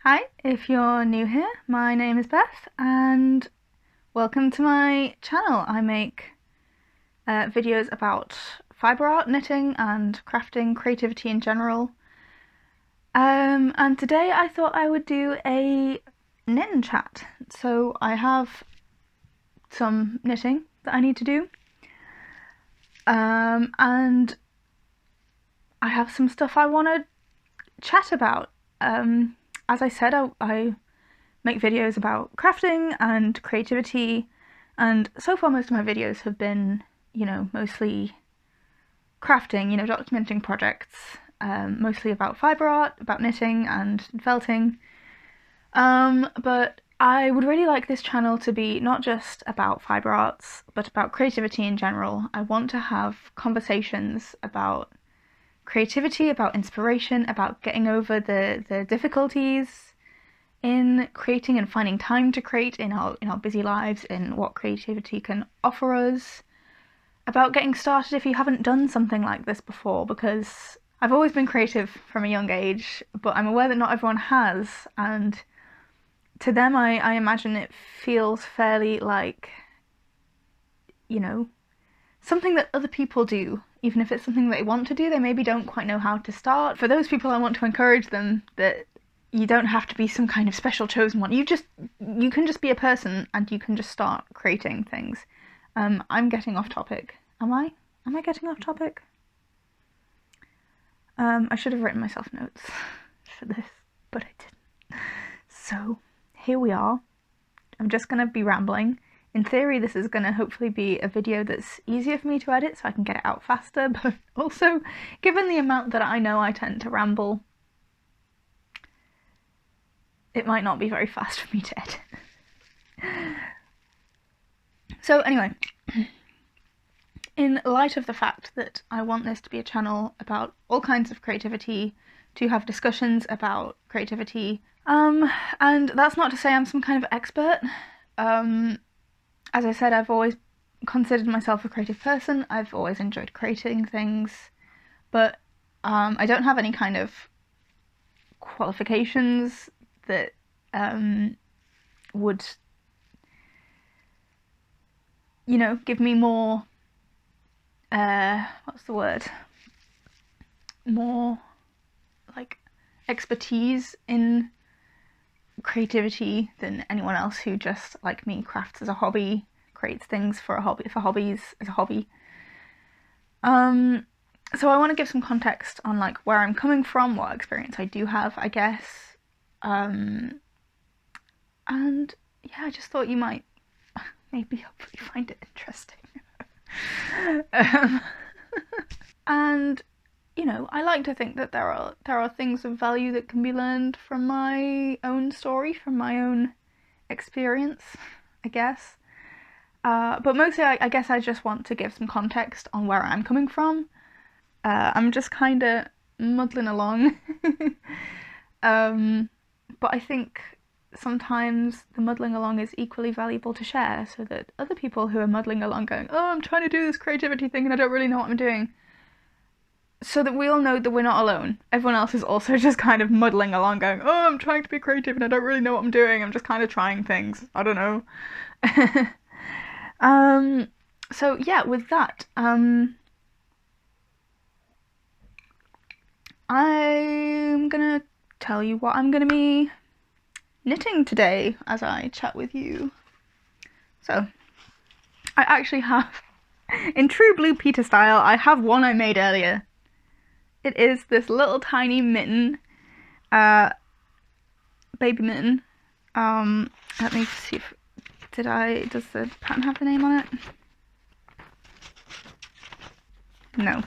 Hi, if you're new here, my name is Beth and welcome to my channel. I make videos about fibre art, knitting and crafting, creativity in general. And today I thought I would do a knitting chat. So I have some knitting that I need to do. And I have some stuff I want to chat about. As I said, I make videos about crafting and creativity, and so far most of my videos have been, mostly crafting, documenting projects, mostly about fibre art, about knitting and felting. But I would really like this channel to be not just about fibre arts, but about creativity in general. I want to have conversations about creativity, about inspiration, about getting over the difficulties in creating and finding time to create in our busy lives, in what creativity can offer us, about getting started if you haven't done something like this before, because I've always been creative from a young age, but I'm aware that not everyone has, and to them I imagine it feels fairly like, something that other people do. Even if it's something they want to do, they maybe don't quite know how to start. For those people, I want to encourage them that you don't have to be some kind of special chosen one. You can just be a person and you can just start creating things. I'm getting off topic. Am I getting off topic? I should have written myself notes for this, but I didn't. So here we are. I'm just gonna be rambling. In theory, this is going to hopefully be a video that's easier for me to edit so I can get it out faster, but also, given the amount that I know I tend to ramble, it might not be very fast for me to edit. So anyway, in light of the fact that I want this to be a channel about all kinds of creativity, to have discussions about creativity, and that's not to say I'm some kind of expert. As I said, I've always considered myself a creative person. I've always enjoyed creating things, but I don't have any kind of qualifications that would, give me more, what's the word? More, like, expertise in creativity than anyone else who just, like me, crafts as a hobby, creates things for hobbies as a hobby. So I want to give some context on like where I'm coming from, what experience I do have, I guess. And yeah, I just thought you might maybe hopefully find it interesting. And I like to think that there are things of value that can be learned from my own story, from my own experience, I guess. But mostly, I guess I just want to give some context on where I'm coming from. I'm just kind of muddling along. But I think sometimes the muddling along is equally valuable to share, so that other people who are muddling along going, oh, I'm trying to do this creativity thing and I don't really know what I'm doing, so that we all know that we're not alone. Everyone else is also just kind of muddling along going, oh, I'm trying to be creative and I don't really know what I'm doing, I'm just kind of trying things, I don't know. So yeah, with that, I'm gonna tell you what I'm gonna be knitting today as I chat with you. So, I actually have, in true Blue Peter style, I have one I made earlier. It is this little tiny mitten, baby mitten. Let me see if, does the pattern have the name on it? no,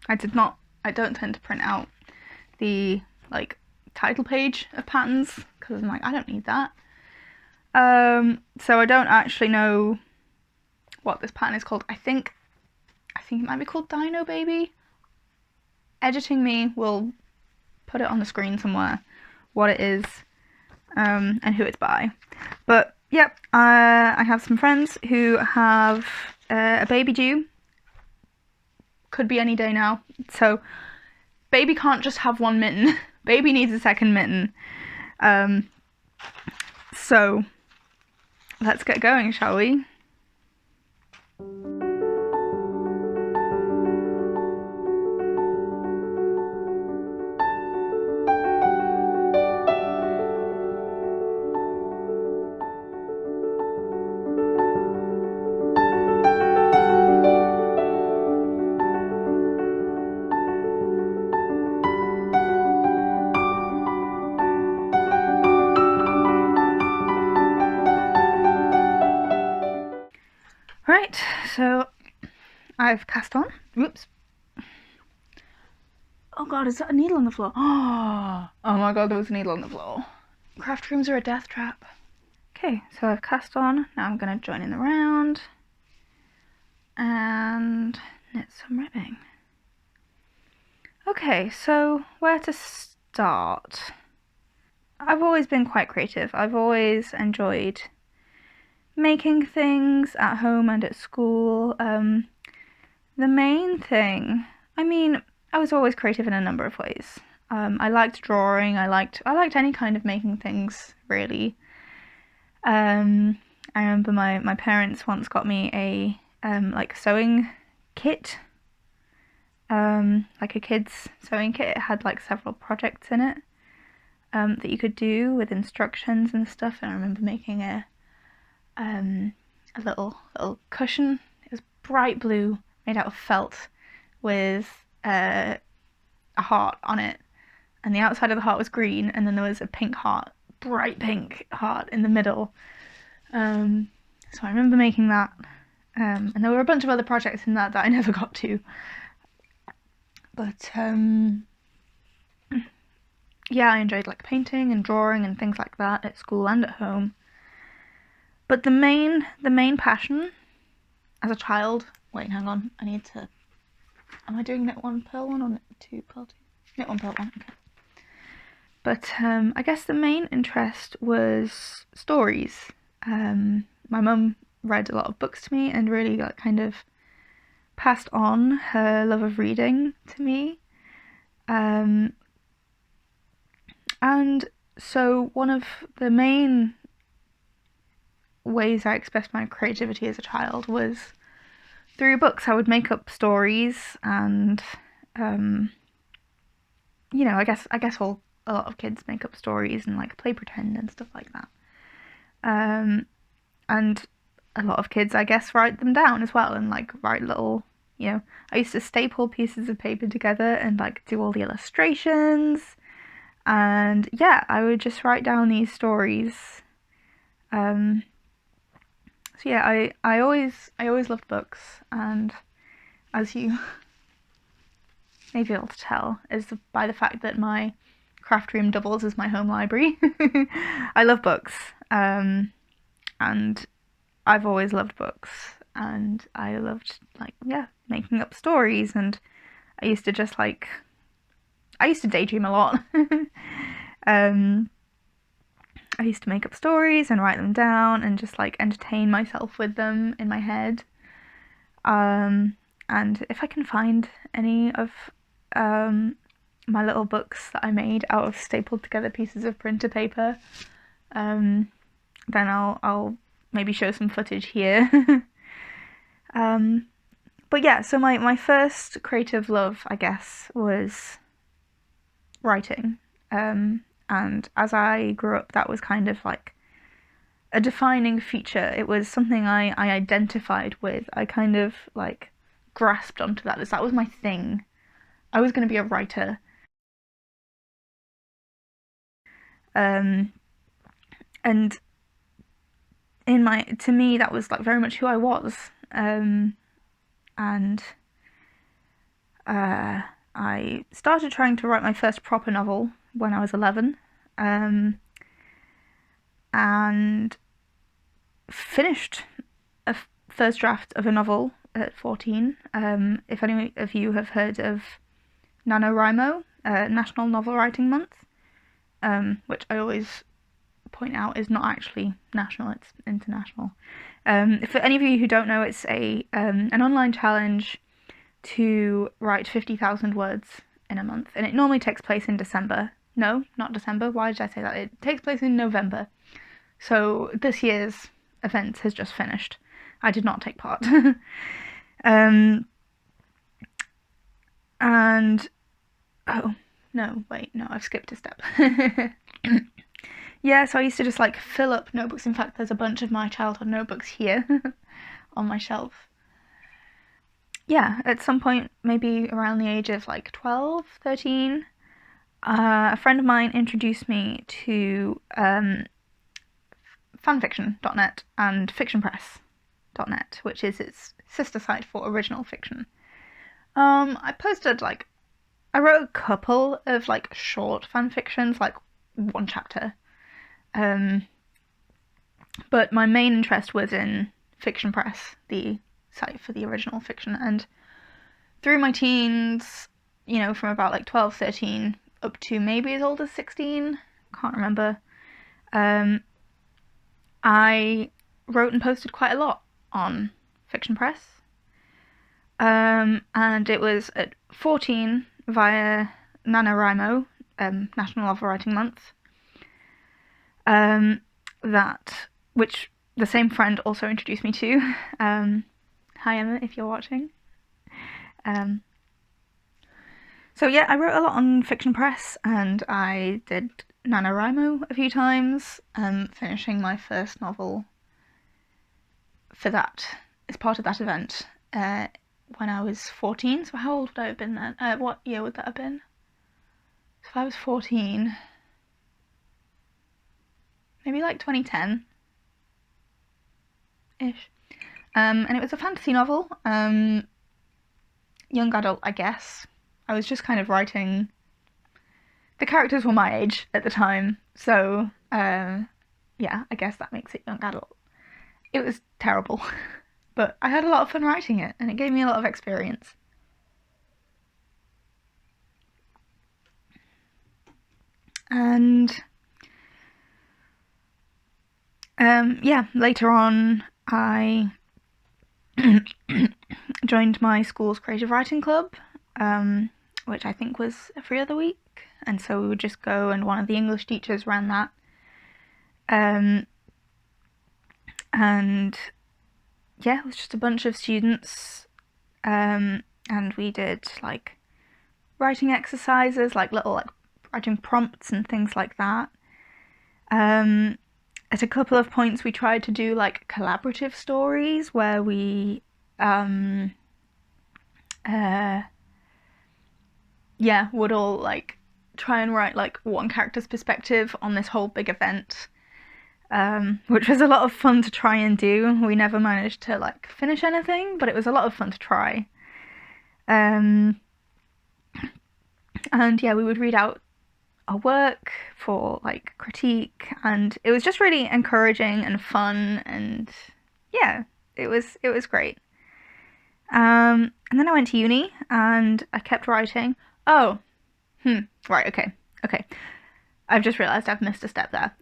I did not. I don't tend to print out the like title page of patterns because I'm like, I don't need that. So I don't actually know what this pattern is called. I think it might be called DinoBaby. Editing me will put it on the screen somewhere, what it is, and who it's by. But yep, I have some friends who have a baby due. Could be any day now. So baby can't just have one mitten. Baby needs a second mitten. So let's get going, shall we? Right, so I've cast on. Whoops. Oh god, is that a needle on the floor? Oh my god, there was a needle on the floor. Craft rooms are a death trap. Okay, so I've cast on. Now I'm going to join in the round and knit some ribbing. Okay, so where to start? I've always been quite creative. I've always enjoyed making things at home and at school. The main thing, I mean, I was always creative in a number of ways. I liked drawing. I liked any kind of making things, really. I remember my parents once got me a like sewing kit, like a kid's sewing kit. It had like several projects in it that you could do with instructions and stuff. And I remember making a little cushion. It was bright blue, made out of felt, with a heart on it, and the outside of the heart was green, and then there was a pink heart, bright pink heart in the middle. So I remember making that, and there were a bunch of other projects in that I never got to. But yeah, I enjoyed like painting and drawing and things like that at school and at home. But the main passion as a child. Wait, hang on. I need to. Am I doing knit one, purl one, or knit two, purl two? Knit one, purl one. Okay. But I guess the main interest was stories. My mum read a lot of books to me and really like kind of passed on her love of reading to me. And so one of the main ways I expressed my creativity as a child was through books. I would make up stories, and you know, I guess a lot of kids make up stories and like play pretend and stuff like that. And a lot of kids, I guess, write them down as well, and like write little, you know, I used to staple pieces of paper together and like do all the illustrations, and yeah, I would just write down these stories. So yeah, I always loved books, and as you may be able to tell, is by the fact that my craft room doubles as my home library. I love books, and I've always loved books, and I loved like, yeah, making up stories, and I used to daydream a lot. I used to make up stories and write them down and just like entertain myself with them in my head. And if I can find any of my little books that I made out of stapled together pieces of printer paper, then I'll maybe show some footage here. But yeah, so my first creative love, I guess, was writing. And as I grew up, that was kind of like a defining feature. It was something I identified with. I kind of like grasped onto that. That was my thing. I was going to be a writer. And to me, that was like very much who I was. And I started trying to write my first proper novel when I was 11, and finished a first draft of a novel at 14. If any of you have heard of NaNoWriMo, National Novel Writing Month, which I always point out is not actually national, it's international. For any of you who don't know, it's an online challenge to write 50,000 words in a month, and it normally takes place in December. No, not December. Why did I say that? It takes place in November. So this year's event has just finished. I did not take part. And oh no, wait, no, I've skipped a step. Yeah, so I used to just like fill up notebooks. In fact, there's a bunch of my childhood notebooks here on my shelf. Yeah, at some point, maybe around the age of like 12, 13, a friend of mine introduced me to fanfiction.net and fictionpress.net, which is its sister site for original fiction. I wrote a couple of like short fanfictions, like one chapter. But my main interest was in Fiction Press, the site for the original fiction, and through my teens, you know, from about like 12, 13 up to maybe as old as 16, can't remember, I wrote and posted quite a lot on Fiction Press, and it was at 14 via NaNoWriMo, National Novel Writing Month, which the same friend also introduced me to. Hi Emma, if you're watching. So yeah, I wrote a lot on Fiction Press, and I did NaNoWriMo a few times, finishing my first novel for that, as part of that event, when I was 14. So how old would I have been then? What year would that have been? So if I was 14, maybe like 2010-ish. And it was a fantasy novel, young adult, I guess. I was just kind of writing. The characters were my age at the time, so yeah, I guess that makes it young adult. It was terrible, but I had a lot of fun writing it, and it gave me a lot of experience. And yeah, later on, I joined my school's creative writing club, which I think was every other week, and so we would just go, and one of the English teachers ran that. And yeah, it was just a bunch of students, and we did like writing exercises, like little like writing prompts and things like that. At a couple of points we tried to do like collaborative stories where we would all like try and write like one character's perspective on this whole big event, which was a lot of fun to try and do. We never managed to like finish anything, but it was a lot of fun to try. And yeah, we would read out our work for like critique, and it was just really encouraging and fun, and yeah, it was great. And then I went to uni and I kept writing. Right, okay. I've just realised I've missed a step there.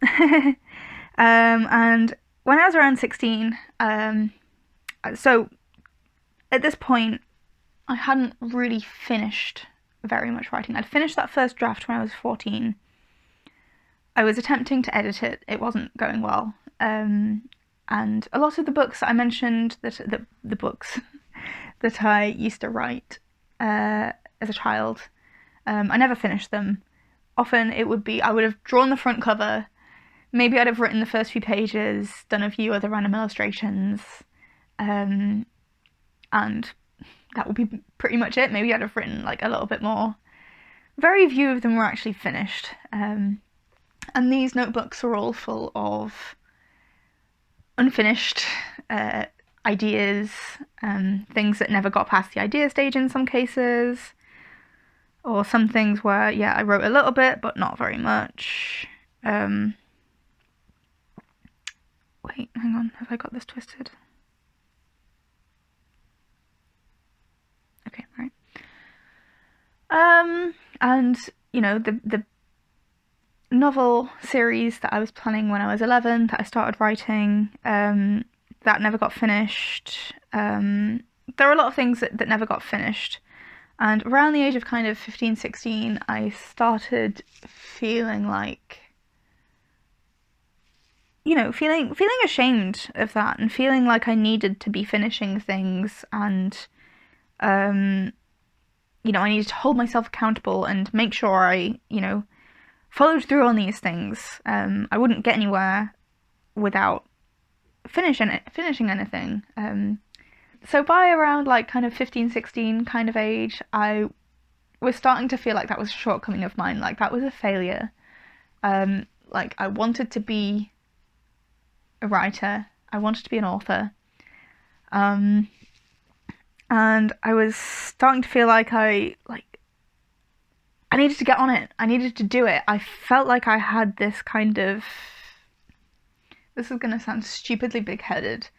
And when I was around 16, so at this point, I hadn't really finished very much writing. I'd finished that first draft when I was 14. I was attempting to edit it. It wasn't going well. And a lot of the books I mentioned, the books that I used to write as a child, I never finished them. Often it would be, I would have drawn the front cover, maybe I'd have written the first few pages, done a few other random illustrations, and that would be pretty much it. Maybe I'd have written like a little bit more. Very few of them were actually finished. And these notebooks are all full of unfinished ideas, things that never got past the idea stage in some cases, or some things where, yeah, I wrote a little bit, but not very much. Wait, hang on, have I got this twisted? Okay, right. And, you know, the novel series that I was planning when I was 11, that I started writing, that never got finished. There are a lot of things that never got finished. And around the age of kind of 15, 16, I started feeling like, you know, feeling ashamed of that, and feeling like I needed to be finishing things, and, you know, I needed to hold myself accountable and make sure I, you know, followed through on these things. I wouldn't get anywhere without finishing anything. So by around like kind of 15, 16 kind of age, I was starting to feel like that was a shortcoming of mine, like that was a failure. Like I wanted to be a writer, I wanted to be an author. And I was starting to feel like I needed to get on it. I needed to do it. I felt like I had this kind of... This is going to sound stupidly big-headed.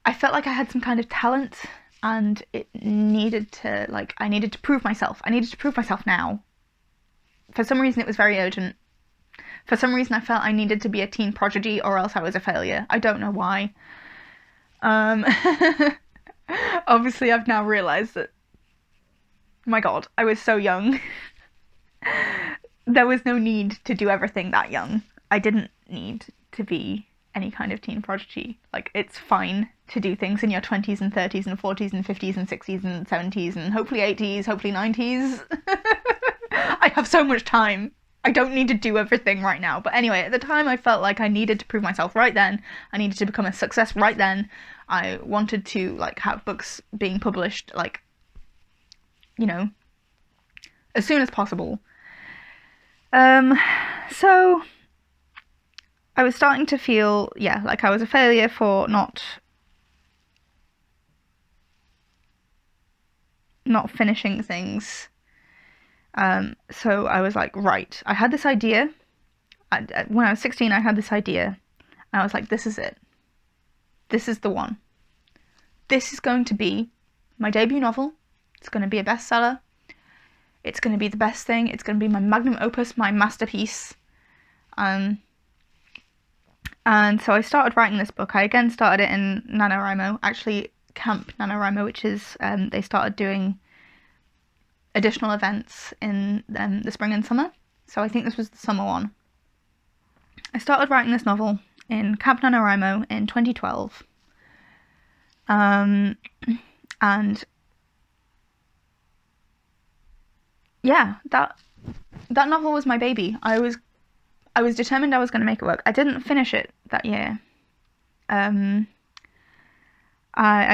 I felt like I had some kind of talent, and it needed to, like, I needed to prove myself. I needed to prove myself now. For some reason, it was very urgent. For some reason, I felt I needed to be a teen prodigy, or else I was a failure. I don't know why. Obviously, I've now realised that, my God, I was so young. There was no need to do everything that young. I didn't need to be any kind of teen prodigy. Like, it's fine to do things in your 20s and 30s and 40s and 50s and 60s and 70s and hopefully 80s, hopefully 90s. I have so much time. I don't need to do everything right now. But anyway, at the time I felt like I needed to prove myself right then. I needed to become a success right then. I wanted to, like, have books being published, like, you know, as soon as possible. So I was starting to feel, yeah, like I was a failure for not finishing things. So I was like, right, I had this idea. When I was 16, I had this idea. And I was like, this is it. This is the one. This is going to be my debut novel. It's going to be a bestseller. It's going to be the best thing. It's going to be my magnum opus, my masterpiece. And so I started writing this book. I again started it in NaNoWriMo, actually Camp NaNoWriMo, which is, they started doing additional events in the spring and summer. So I think this was the summer one. I started writing this novel in Camp NaNoWriMo in 2012. And yeah, that novel was my baby. I was determined I was going to make it work. I didn't finish it that year. I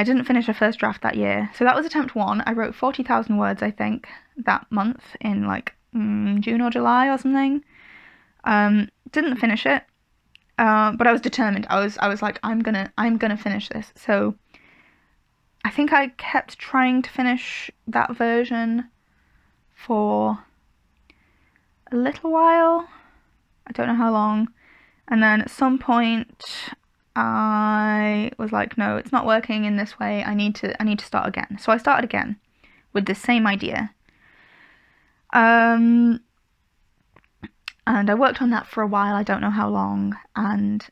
didn't finish a first draft that year. So that was attempt 1. I wrote 40,000 words, I think, that month in like June or July or something. Didn't finish it. But I was determined. I was like, I'm gonna finish this. So I think I kept trying to finish that version for a little while. I don't know how long. And then at some point I was like, no, it's not working in this way. I need to start again. So I started again with the same idea. And I worked on that for a while. I don't know how long. And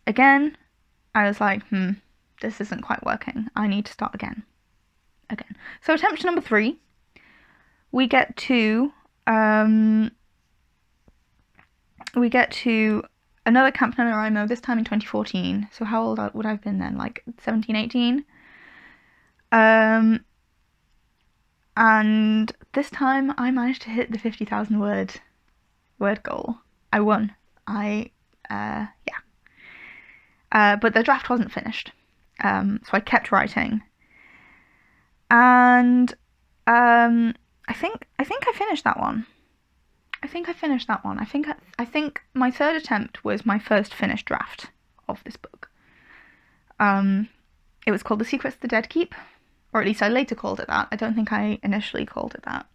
again, I was like, this isn't quite working. I need to start again. So attempt number 3, we get to another Camp NaNoWriMo, this time in 2014. So how old would I have been then? Like 17, 18? And this time I managed to hit the 50,000 word goal. I won. But the draft wasn't finished. So I kept writing. And I think I finished that one. I think my third attempt was my first finished draft of this book. It was called The Secrets the Dead Keep, or at least I later called it that. I don't think I initially called it that.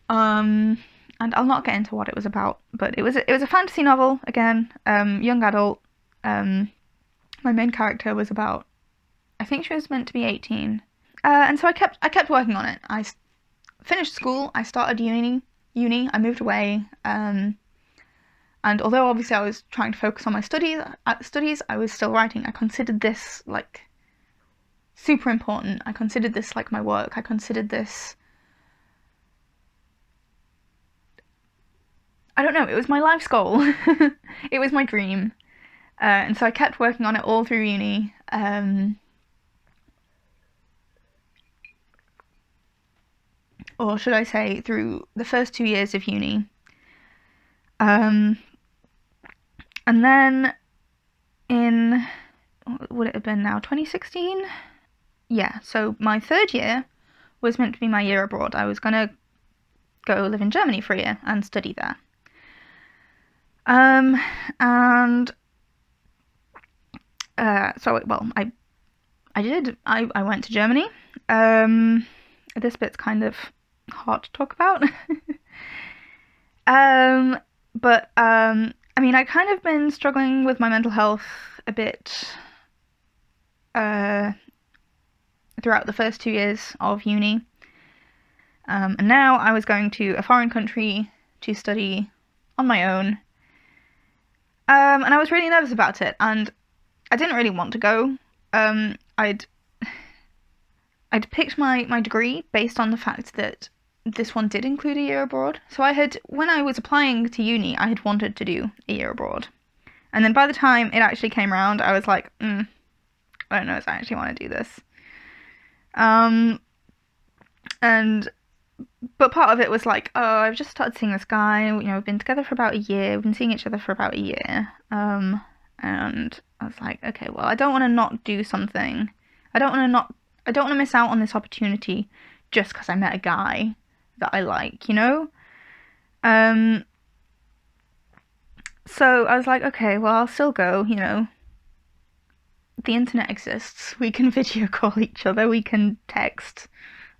And I'll not get into what it was about, but it was a fantasy novel again, young adult. My main character was about, I think she was meant to be 18, and so I kept working on it. I finished school, I started uni, I moved away, and although obviously I was trying to focus on my studies, I was still writing. I considered this like super important. I considered this like my work. I considered this, I don't know, it was my life's goal. It was my dream. And so I kept working on it all through uni. Or should I say through the first 2 years of uni. And then in, what would it have been now, 2016? Yeah, so my third year was meant to be my year abroad. I was going to go live in Germany for a year and study there. I went to Germany. This bit's kind of hard to talk about. But I mean, I kind of been struggling with my mental health a bit throughout the first 2 years of uni. And now I was going to a foreign country to study on my own. And I was really nervous about it, and I didn't really want to go. I'd picked my degree based on the fact that this one did include a year abroad. So when I was applying to uni, I had wanted to do a year abroad. And then by the time it actually came around, I was like, I don't know if I actually want to do this. But part of it was like, oh, I've just started seeing this guy, we've been together for about a year, we've been seeing each other for about a year. And I was like, okay, well, I don't want to not do something. I don't want to miss out on this opportunity just because I met a guy that I like, So I was like, okay, well, I'll still go, The internet exists. We can video call each other. We can text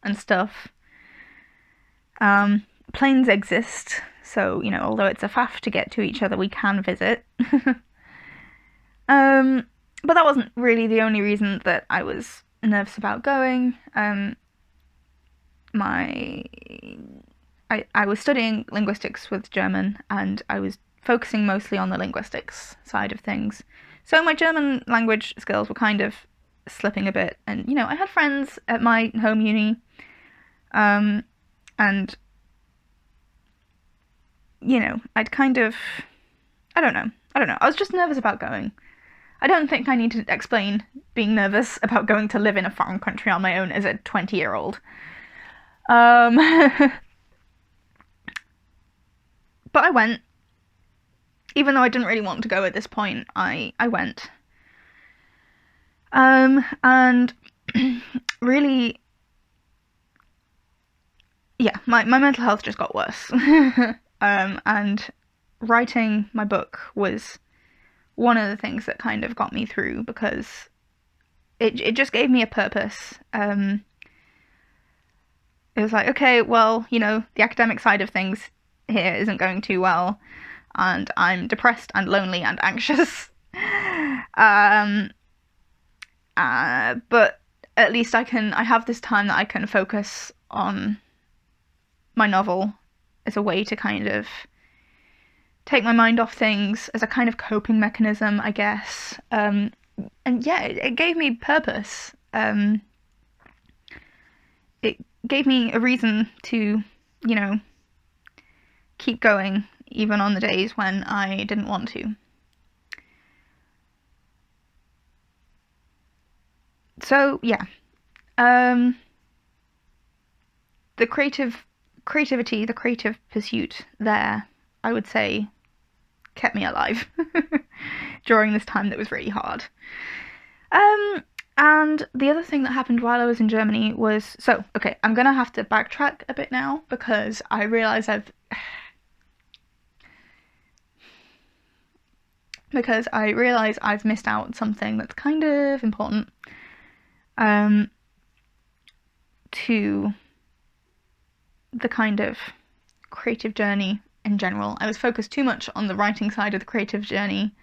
and stuff. Planes exist. So, although it's a faff to get to each other, we can visit. But that wasn't really the only reason that I was nervous about going. I was studying linguistics with German, and I was focusing mostly on the linguistics side of things. So my German language skills were kind of slipping a bit, and I had friends at my home uni, and I'd kind of, I don't know. I was just nervous about going. I don't think I need to explain being nervous about going to live in a foreign country on my own as a 20-year-old. But I went. Even though I didn't really want to go at this point, I went. And really, yeah, my mental health just got worse. And writing my book was one of the things that kind of got me through, because it just gave me a purpose. It was like, okay, well, the academic side of things here isn't going too well, and I'm depressed and lonely and anxious. But at least I have this time that I can focus on my novel as a way to kind of take my mind off things, as a kind of coping mechanism, I guess. And yeah, it gave me purpose. It gave me a reason to, keep going, even on the days when I didn't want to. So, yeah. The creativity, the creative pursuit there, I would say, kept me alive during this time that was really hard. And the other thing that happened while I was in Germany was, okay, I'm gonna have to backtrack a bit now, because I realise I've missed out on something that's kind of important. to the kind of creative journey in general. I was focused too much on the writing side of the creative journey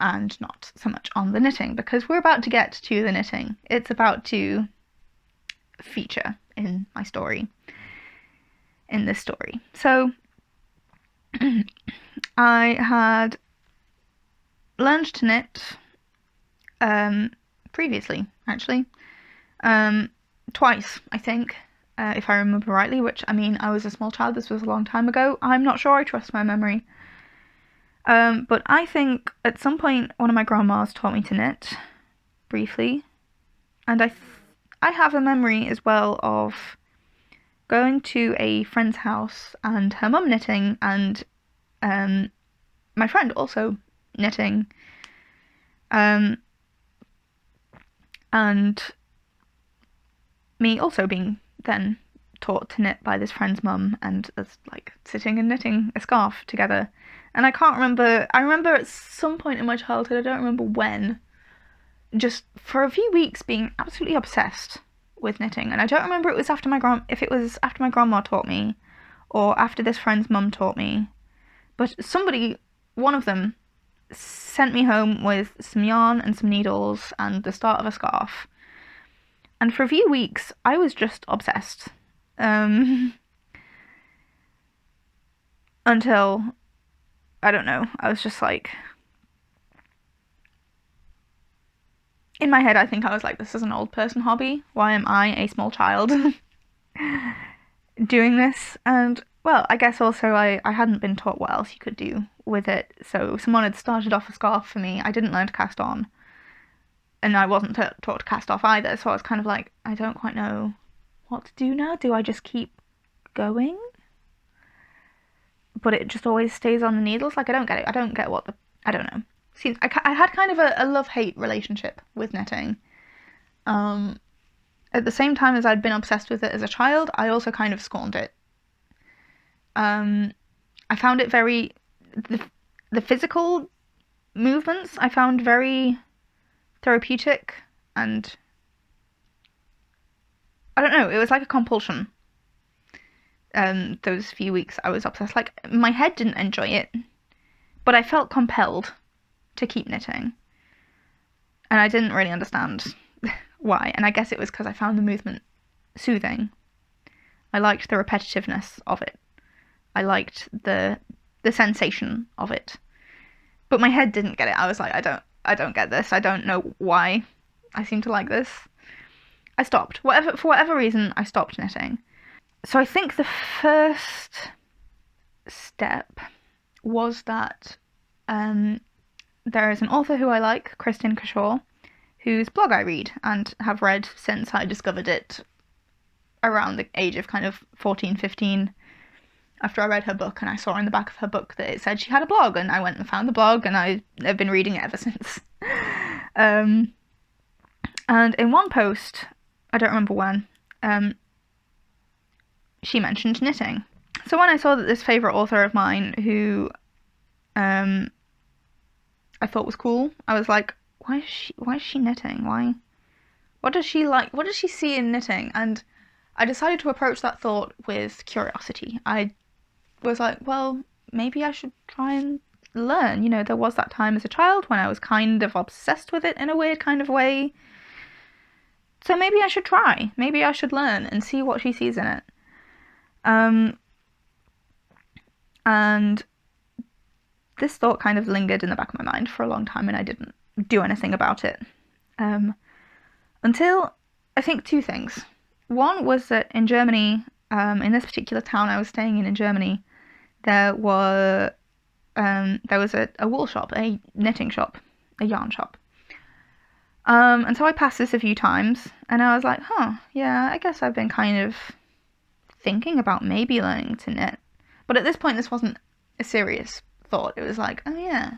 and not so much on the knitting, because we're about to get to the knitting. It's about to feature in my story, in this story. So I had learned to knit previously, actually, twice, I think, if I remember rightly, which, I mean, I was a small child, this was a long time ago. I'm not sure I trust my memory. But I think at some point one of my grandmas taught me to knit, briefly, and I have a memory as well of going to a friend's house and her mum knitting, and my friend also knitting, and me also being then taught to knit by this friend's mum, and us like sitting and knitting a scarf together. And I can't remember, I remember at some point in my childhood, I don't remember when, just for a few weeks being absolutely obsessed with knitting. And I don't remember if it was after my grandma taught me or after this friend's mum taught me, but somebody, one of them, sent me home with some yarn and some needles and the start of a scarf. And for a few weeks, I was just obsessed. Until, I don't know, I was just like, in my head I think I was like, this is an old person hobby. Why am I, a small child, doing this? And, well, I guess also I hadn't been taught what else you could do with it. So someone had started off a scarf for me. I didn't learn to cast on. And I wasn't taught to cast off either. So I was kind of like, I don't quite know what to do now. Do I just keep going? But it just always stays on the needles. Like, I don't get it. I don't get what the... I don't know. Seems I had kind of a love-hate relationship with knitting. At the same time as I'd been obsessed with it as a child, I also kind of scorned it. I found it very... The physical movements I found very therapeutic, and I don't know, it was like a compulsion. Those few weeks I was obsessed. Like, my head didn't enjoy it, but I felt compelled to keep knitting. And I didn't really understand why. And I guess it was because I found the movement soothing. I liked the repetitiveness of it. I liked the sensation of it. But my head didn't get it. I was like, I don't get this. I don't know why I seem to like this. I stopped. For whatever reason, I stopped knitting. So I think the first step was that there is an author who I like, Kristin Cashore, whose blog I read and have read since I discovered it around the age of kind of 14, 15, after I read her book, and I saw in the back of her book that it said she had a blog, and I went and found the blog, and I've been reading it ever since. And in one post, I don't remember when, she mentioned knitting. So when I saw that this favourite author of mine, who I thought was cool, I was like, why is she knitting? What does she like? What does she see in knitting? And I decided to approach that thought with curiosity. I was like, well, maybe I should try and learn. You know, there was that time as a child when I was kind of obsessed with it in a weird kind of way. So maybe I should try. Maybe I should learn and see what she sees in it. And this thought kind of lingered in the back of my mind for a long time, and I didn't do anything about it. Until, I think, two things. One was that in Germany, in this particular town I was staying in Germany, there was a wool shop, a knitting shop, a yarn shop. And so I passed this a few times, and I was like, yeah, I guess I've been kind of thinking about maybe learning to knit. But at this point, this wasn't a serious thought. It was like, oh yeah,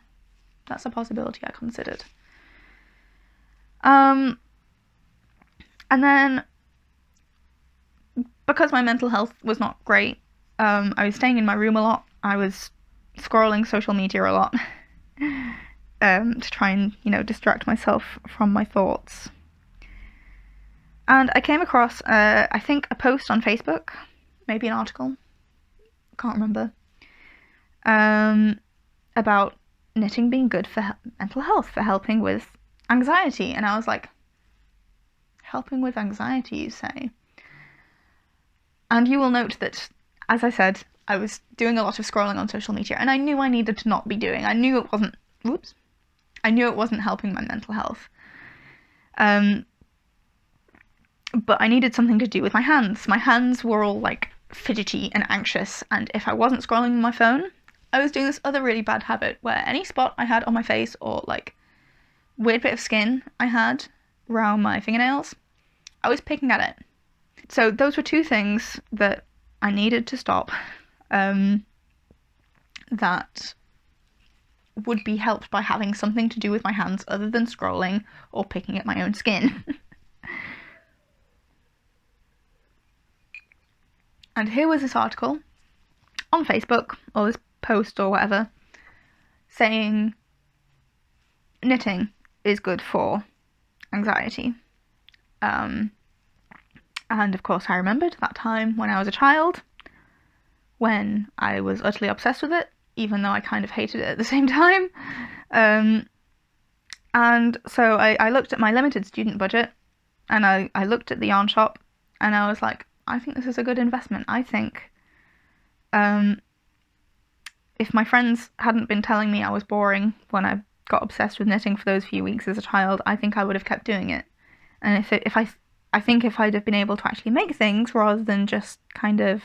that's a possibility I considered. And then, because my mental health was not great, I was staying in my room a lot. I was scrolling social media a lot to try and, distract myself from my thoughts. And I came across, I think, a post on Facebook, maybe an article, can't remember, about knitting being good for mental health, for helping with anxiety. And I was like, helping with anxiety, you say? And you will note that, as I said, I was doing a lot of scrolling on social media, and I knew I needed to not be doing. I knew it wasn't helping my mental health. But I needed something to do with my hands. My hands were all like fidgety and anxious, and if I wasn't scrolling on my phone, I was doing this other really bad habit where any spot I had on my face or like weird bit of skin I had around my fingernails, I was picking at it. So those were two things that I needed to stop, that would be helped by having something to do with my hands other than scrolling or picking at my own skin. And here was this article on Facebook, or this post or whatever, saying knitting is good for anxiety. And of course I remembered that time when I was a child, when I was utterly obsessed with it, even though I kind of hated it at the same time. And so I looked at my limited student budget, and I looked at the yarn shop, and I was like, I think this is a good investment. I think if my friends hadn't been telling me I was boring when I got obsessed with knitting for those few weeks as a child, I think I would have kept doing it. And I think if I'd have been able to actually make things rather than just kind of,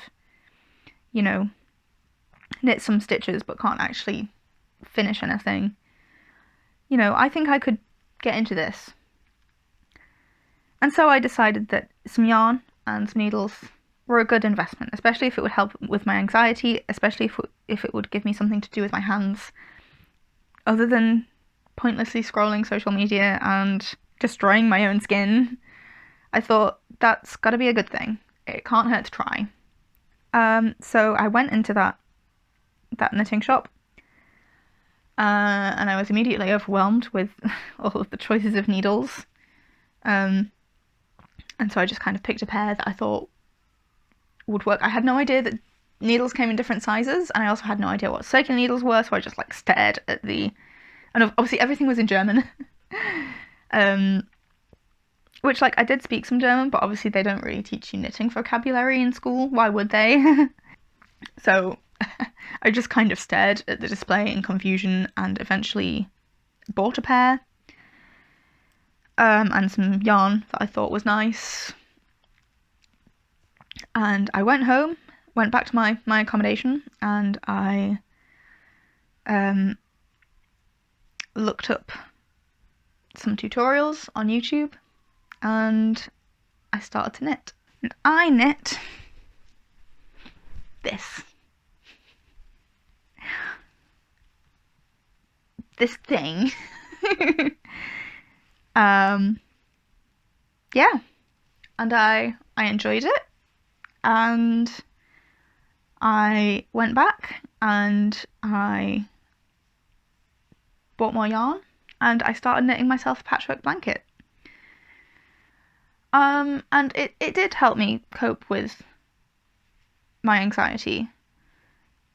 you know, knit some stitches but can't actually finish anything, you know, I think I could get into this. And so I decided that some yarn and some needles were a good investment, especially if it would help with my anxiety, especially if it would give me something to do with my hands, other than pointlessly scrolling social media and destroying my own skin. I thought, that's got to be a good thing. It can't hurt to try. So I went into that knitting shop, and I was immediately overwhelmed with all of the choices of needles. And so I just kind of picked a pair that I thought would work. I had no idea that needles came in different sizes, and I also had no idea what circular needles were, so I just like stared at and obviously everything was in German. Which, like, I did speak some German, but obviously they don't really teach you knitting vocabulary in school. Why would they? So I just kind of stared at the display in confusion and eventually bought a pair. And some yarn that I thought was nice. And I went home, went back to my accommodation, and I looked up some tutorials on YouTube, and I started to knit. And I knit this thing. Yeah, and I enjoyed it, and I went back and I bought more yarn, and I started knitting myself a patchwork blanket. And it did help me cope with my anxiety,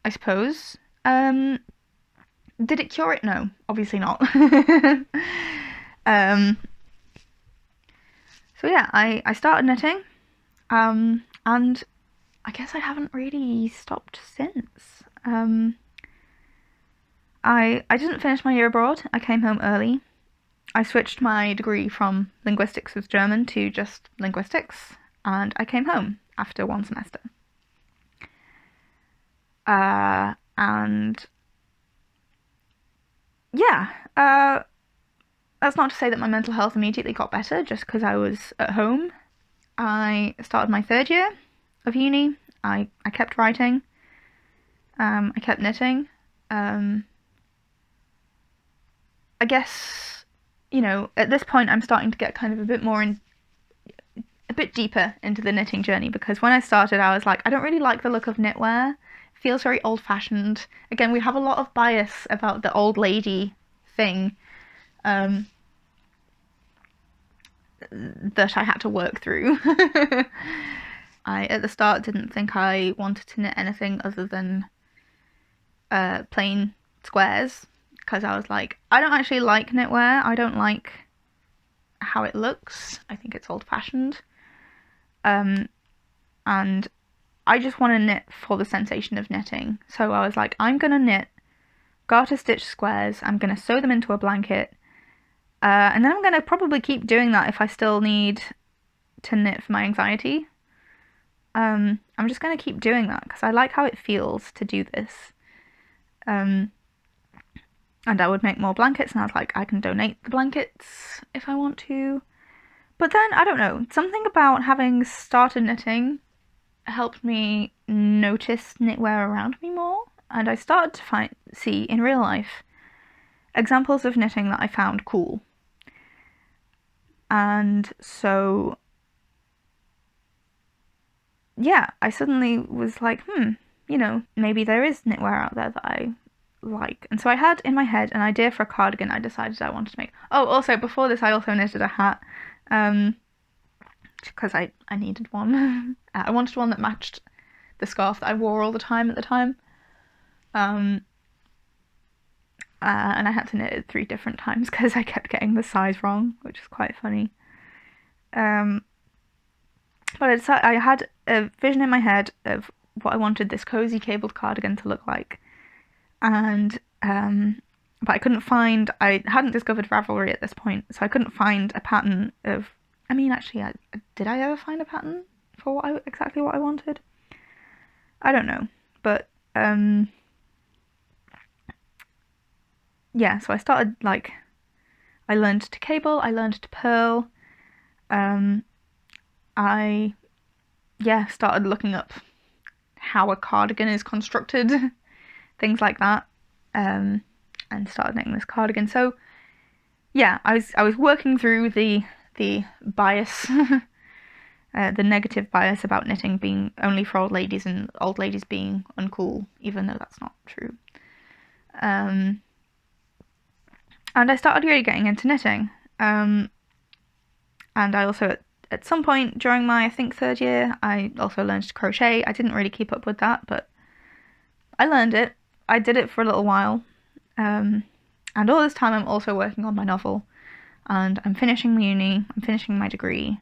I suppose. Did it cure it? No, obviously not. So yeah, I started knitting, and I guess I haven't really stopped since. I didn't finish my year abroad. I came home early. I switched my degree from linguistics with German to just linguistics, and I came home after one semester. And yeah, that's not to say that my mental health immediately got better just because I was at home. I started my third year of uni. I kept writing. I kept knitting. I guess, you know, at this point I'm starting to get kind of a bit deeper into the knitting journey, because when I started I was like, I don't really like the look of knitwear. It feels very old-fashioned. Again, we have a lot of bias about the old lady thing. that I had to work through. I, at the start, didn't think I wanted to knit anything other than plain squares, because I was like, I don't actually like knitwear. I don't like how it looks. I think it's old-fashioned. And I just want to knit for the sensation of knitting. So I was like, I'm going to knit garter stitch squares. I'm going to sew them into a blanket. And then I'm going to probably keep doing that if I still need to knit for my anxiety. I'm just going to keep doing that because I like how it feels to do this. And I would make more blankets, and I was like, I can donate the blankets if I want to. But then, I don't know, something about having started knitting helped me notice knitwear around me more, and I started to see in real life examples of knitting that I found cool. And so, yeah, I suddenly was like, you know, maybe there is knitwear out there that I like. And so I had in my head an idea for a cardigan I decided I wanted to make. Oh, also, before this, I also knitted a hat, because I needed one. I wanted one that matched the scarf that I wore all the time at the time. And I had to knit it 3 different times because I kept getting the size wrong, which is quite funny. But I had a vision in my head of what I wanted this cozy cabled cardigan to look like. And but I couldn't find, I hadn't discovered Ravelry at this point, so I couldn't find a pattern of, I mean, actually, did I ever find a pattern for exactly what I wanted? I don't know, but yeah, so I started, like, I learned to cable, I learned to purl, I started looking up how a cardigan is constructed, things like that, and started knitting this cardigan. So yeah, I was working through the bias, the negative bias about knitting being only for old ladies and old ladies being uncool, even though that's not true. And I started really getting into knitting. And I also, at some point during my, I think, 3rd year, I also learned to crochet. I didn't really keep up with that, but I learned it. I did it for a little while. And all this time I'm also working on my novel. And I'm finishing my uni, I'm finishing my degree.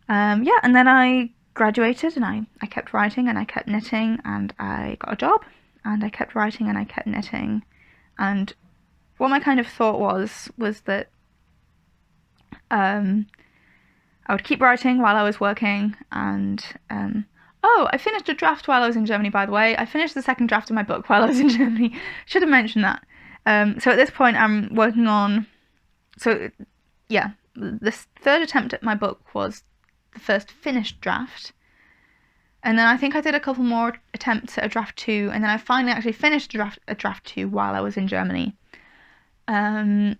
And then I graduated, and I kept writing, and I kept knitting, and I got a job, and I kept writing, and I kept knitting. And what my kind of thought was that I would keep writing while I was working, and oh, I finished a draft while I was in Germany, by the way. I finished the 2nd draft of my book while I was in Germany. Should have mentioned that. So at this point I'm working on, so yeah, this 3rd attempt at my book was the first finished draft, and then I think I did a couple more attempts at a draft 2, and then I finally actually finished a draft 2 while I was in Germany. And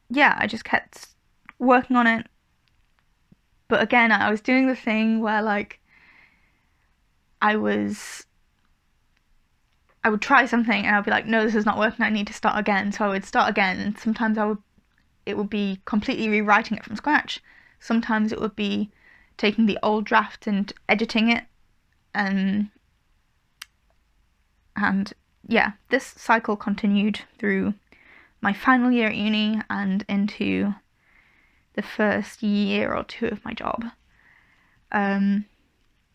yeah, I just kept working on it. But again, I was doing the thing where, like, I would try something and I'd be like, no, this is not working, I need to start again. So I would start again, and sometimes it would be completely rewriting it from scratch. Sometimes it would be taking the old draft and editing it. And yeah, this cycle continued through my final year at uni and into the first year or 2 of my job. And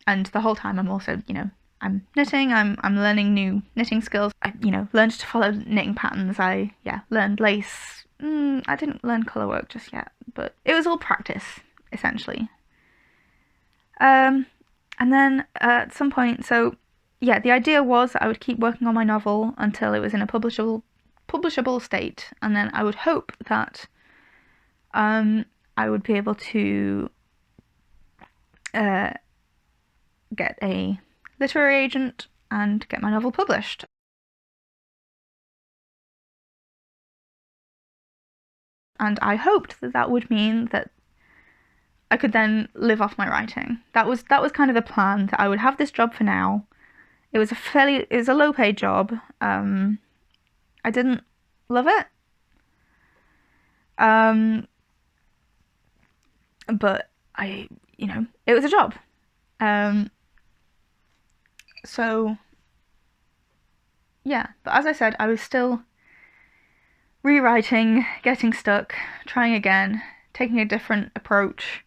the whole time I'm also, you know, I'm knitting, I'm learning new knitting skills. I, you know, learned to follow knitting patterns. I learned lace. I didn't learn colour work just yet, but it was all practice, essentially. And then at some point, so yeah, the idea was that I would keep working on my novel until it was in a publishable state, and then I would hope that I would be able to get a literary agent and get my novel published. And I hoped that that would mean that I could then live off my writing. That was kind of the plan, that I would have this job for now. It was a low paid job. I didn't love it. But it was a job. So yeah, but as I said, I was still rewriting, getting stuck, trying again, taking a different approach,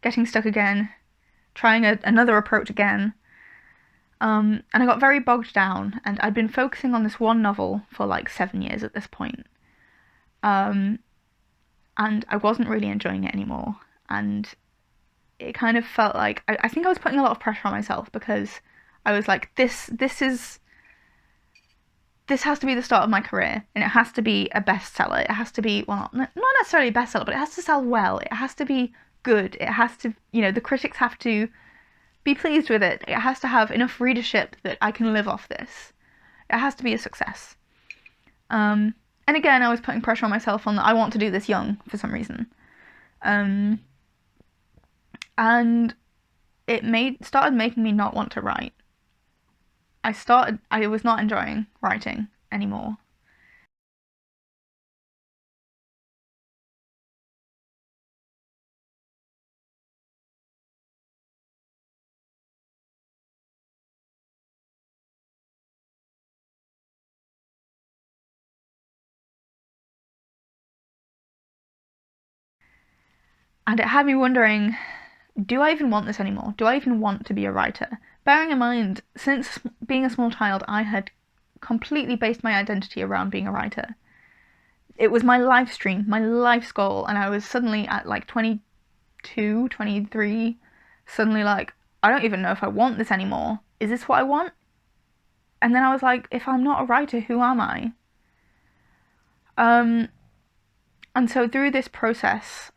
getting stuck again, trying another approach again. And I got very bogged down, and I'd been focusing on this one novel for like 7 years at this point. And I wasn't really enjoying it anymore. And it kind of felt like I think I was putting a lot of pressure on myself, because I was like, this has to be the start of my career, and it has to be a bestseller. It has to be, well, not necessarily a bestseller, but it has to sell well. It has to be good. It has to, the critics have to be pleased with it. It has to have enough readership that I can live off this. It has to be a success. And again, I was putting pressure on myself on that I want to do this young for some reason. And it started making me not want to write. I was not enjoying writing anymore. And it had me wondering, do I even want this anymore? Do I even want to be a writer? Bearing in mind, since being a small child, I had completely based my identity around being a writer. It was my life stream, my life's goal, and I was suddenly at like 22, 23, suddenly like, I don't even know if I want this anymore. Is this what I want? And then I was like, if I'm not a writer, who am I? And so through this process,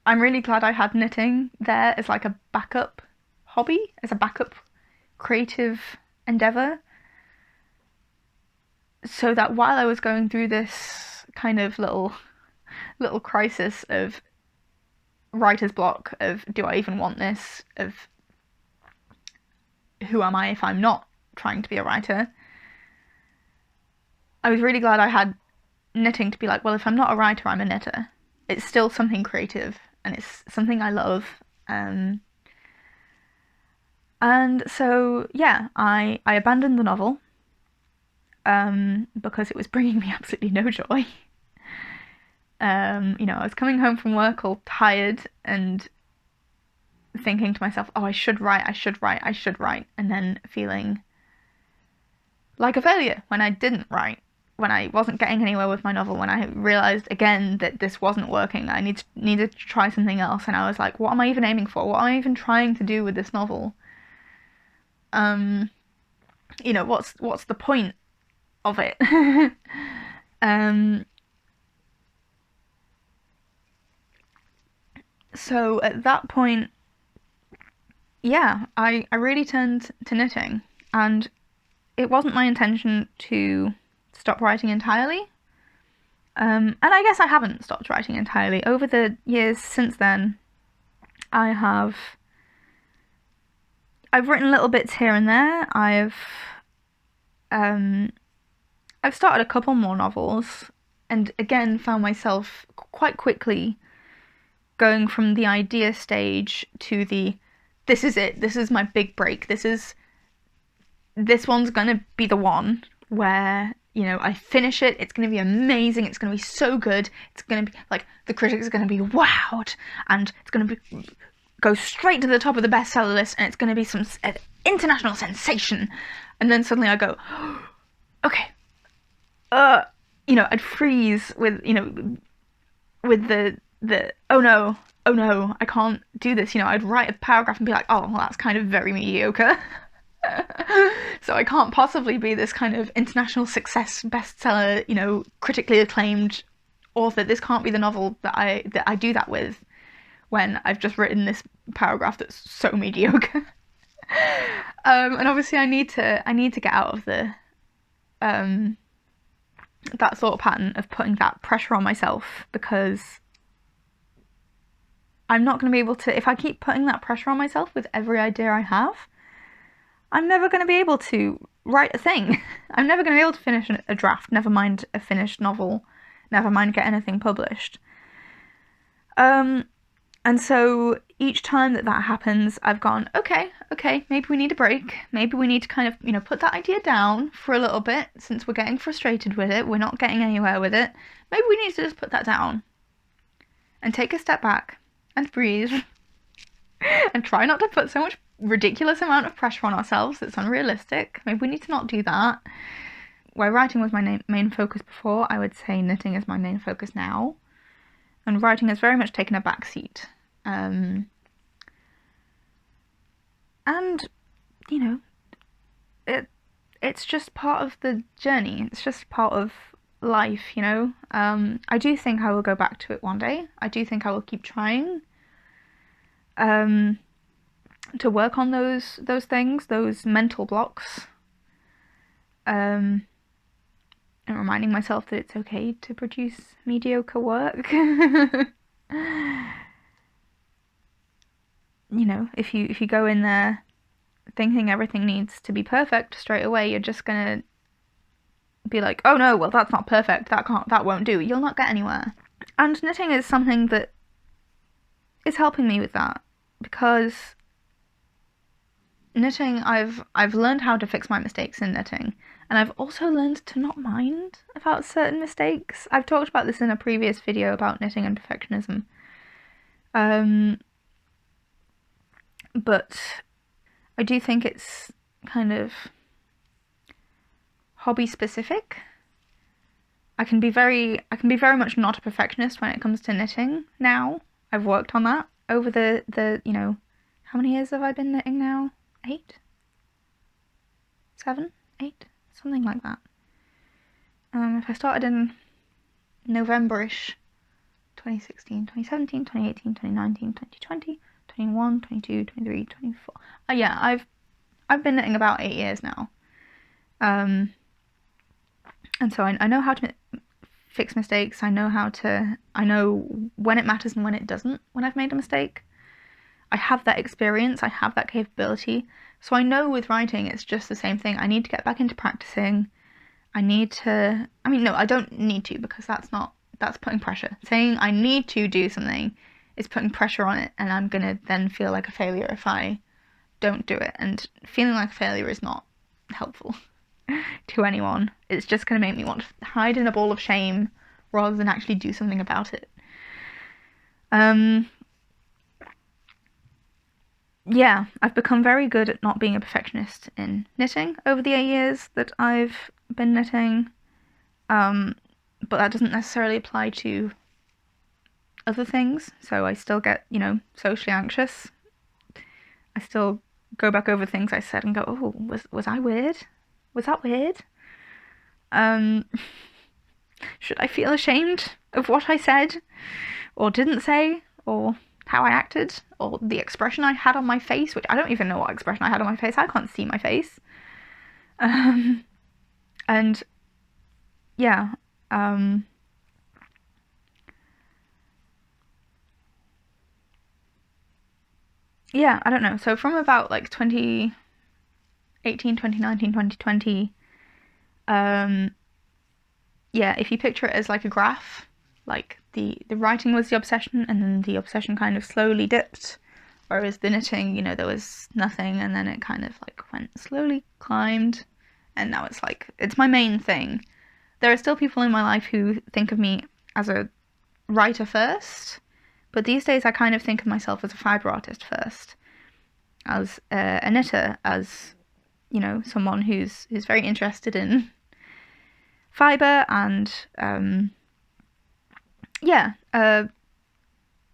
I'm really glad I had knitting there as like a backup hobby, as a backup creative endeavor, so that while I was going through this kind of little crisis of writer's block, of do I even want this, of who am I if I'm not trying to be a writer, I was really glad I had knitting to be like, well, if I'm not a writer, I'm a knitter. It's still something creative, and it's something I love. And so, yeah, I abandoned the novel, because it was bringing me absolutely no joy. I was coming home from work all tired and thinking to myself, oh, I should write, and then feeling like a failure when I didn't write, when I wasn't getting anywhere with my novel, when I realised again that this wasn't working. I needed to try something else, and I was like, what am I even aiming for? What am I even trying to do with this novel? What's the point of it? So at that point, yeah, I really turned to knitting, and it wasn't my intention to stop writing entirely. And I guess I haven't stopped writing entirely. Over the years since then, I've written little bits here and there. I've started a couple more novels, and again found myself quite quickly going from the idea stage to this is it, this is my big break, this one's gonna be the one where, I finish it, it's gonna be amazing, it's gonna be so good, it's gonna be like, the critics are gonna be wowed, and it's gonna go straight to the top of the bestseller list, and it's gonna be some international sensation. And then suddenly I go, oh, okay, I'd freeze with the oh no, I can't do this. I'd write a paragraph and be like, oh, well, that's kind of very mediocre. So I can't possibly be this kind of international success bestseller, critically acclaimed author. This can't be the novel that I do that with, when I've just written this paragraph that's so mediocre. And obviously I need to get out of the that thought pattern of putting that pressure on myself, because I'm not going to be able to, if I keep putting that pressure on myself with every idea I have, I'm never going to be able to write a thing. I'm never going to be able to finish a draft, never mind a finished novel, never mind get anything published. And so each time that happens, I've gone, okay, maybe we need a break. Maybe we need to kind of, you know, put that idea down for a little bit since we're getting frustrated with it. We're not getting anywhere with it. Maybe we need to just put that down and take a step back and breathe and try not to put so much ridiculous amount of pressure on ourselves that's unrealistic. Maybe we need to not do that. Where writing was my main focus before, I would say knitting is my main focus now. And writing has very much taken a back seat. And, you know, it's just part of the journey. It's just part of life, you know. I do think I will go back to it one day. I do think I will keep trying to work on those things, those mental blocks. And reminding myself that it's okay to produce mediocre work. You know, if you go in there thinking everything needs to be perfect straight away, you're just gonna be like, oh no, well that's not perfect, that won't do. You'll not get anywhere. And knitting is something that is helping me with that, because knitting, I've learned how to fix my mistakes in knitting, and I've also learned to not mind about certain mistakes. I've talked about this in a previous video about knitting and perfectionism. But I do think it's kind of hobby specific. I can be very much not a perfectionist when it comes to knitting now. I've worked on that over the you know, how many years have I been knitting now? 8? 7? 8? Something like that. If I started in November-ish, 2016, 2017, 2018, 2019, 2020, 21, 22, 23, 24. Yeah, I've been knitting about 8 years now. And so I know how to fix mistakes. I know when it matters and when it doesn't, when I've made a mistake. I have that experience, I have that capability. So I know with writing it's just the same thing. I need to get back into practicing. I don't need to, because that's putting pressure. Saying I need to do something is putting pressure on it, and I'm gonna then feel like a failure if I don't do it. And feeling like a failure is not helpful to anyone. It's just gonna make me want to hide in a ball of shame rather than actually do something about it. Yeah, I've become very good at not being a perfectionist in knitting over the 8 years that I've been knitting. But that doesn't necessarily apply to other things. So I still get, you know, socially anxious. I still go back over things I said and go, oh, was I weird? Was that weird? Should I feel ashamed of what I said or didn't say, or how I acted, or the expression I had on my face, which I don't even know what expression I had on my face. I can't see my face. And yeah, yeah, I don't know. So from about like 2018, 2019, 2020, yeah, if you picture it as like a graph, like the writing was the obsession, and then the obsession kind of slowly dipped, whereas the knitting, you know, there was nothing, and then it kind of like went slowly climbed, and now it's like, it's my main thing. There are still people in my life who think of me as a writer first, but these days I kind of think of myself as a fibre artist first, as a knitter, as, you know, someone who's very interested in fibre, and yeah, it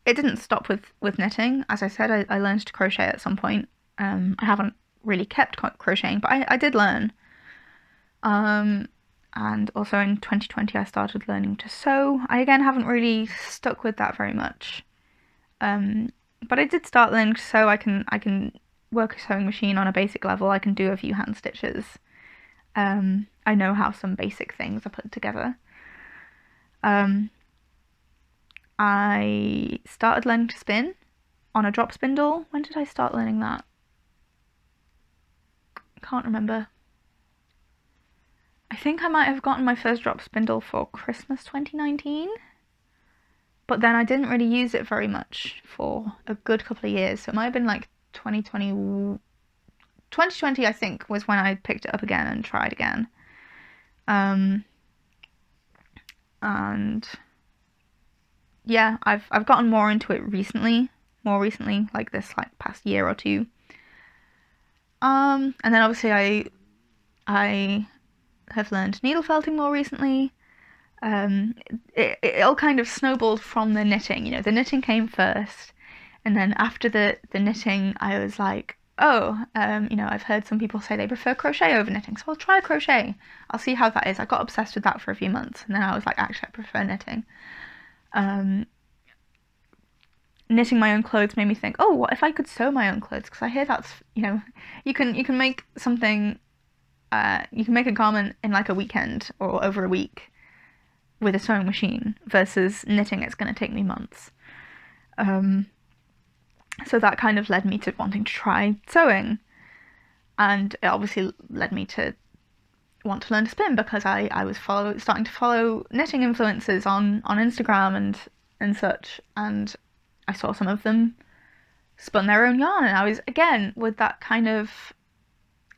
didn't stop with knitting. As I said, I learned to crochet at some point. I haven't really kept crocheting, but I did learn. And also in 2020 I started learning to sew. I again haven't really stuck with that very much. But I did start learning to sew. I can work a sewing machine on a basic level. I can do a few hand stitches. I know how some basic things are put together. I started learning to spin on a drop spindle. When did I start learning that? Can't remember. I think I might have gotten my first drop spindle for Christmas 2019, but then I didn't really use it very much for a good couple of years, so it might have been like 2020, I think, was when I picked it up again and tried again. And yeah, I've gotten more into it recently, like this like past year or two. And then obviously I have learned needle felting more recently. It all kind of snowballed from the knitting. You know, the knitting came first, and then after the knitting, I was like, oh, you know, I've heard some people say they prefer crochet over knitting, so I'll try crochet. I'll see how that is. I got obsessed with that for a few months, and then I was like, actually, I prefer knitting. Knitting my own clothes made me think, oh, what if I could sew my own clothes? Because I hear that's, you know, you can make something, you can make a garment in like a weekend or over a week with a sewing machine, versus knitting, it's going to take me months. So that kind of led me to wanting to try sewing, and it obviously led me to want to learn to spin, because I was starting to follow knitting influencers on Instagram and such, and I saw some of them spun their own yarn, and I was, again, with that kind of,